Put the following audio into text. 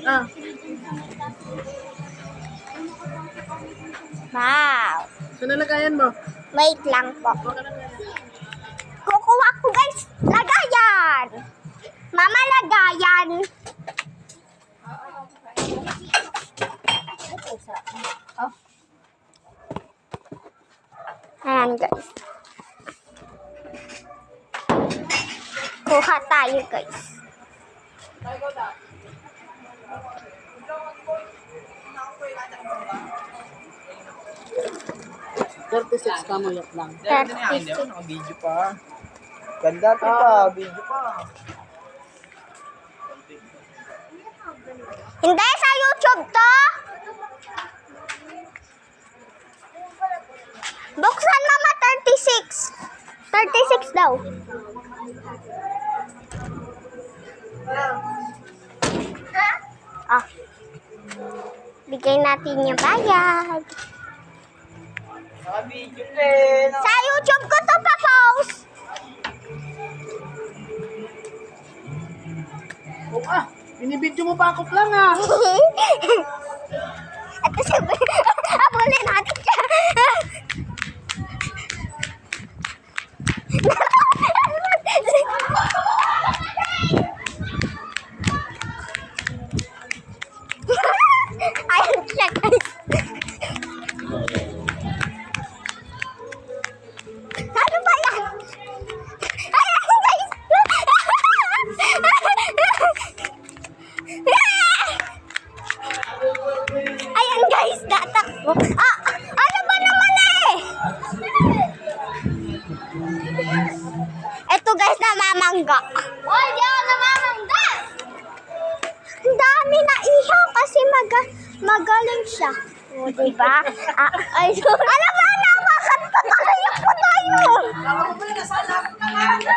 Ah. Wow. Saan nalagayan mo? Wait lang po. Kukuha ko guys. Lagayan. Mama, lagayan. Ayan guys. Kuha tayo guys. 36 ka mo lang. 36. Naka-video pa. Ganda pa, video pa. Hindi, sa YouTube to. Buksan mama, 36. 36 daw. Ah. Bigay natin yung bayad. Naka-video pa eh. Sa YouTube ko to pa-post. Oh, binibidyo mo pa ako lang ah. Ito sabi, abulin natin siya. Ayun siya guys. Ano ba yan? Ayan guys. Ayan guys, tatakbo. Ano ba naman eh? Ito guys, namamangga. Hoy, di ako namamangga! Ang dami na ihaw kasi magaling siya. O, diba? Ay, ano ba? Nakakatayo pa tayo! Ako ba yun? Nasaan ako na nga?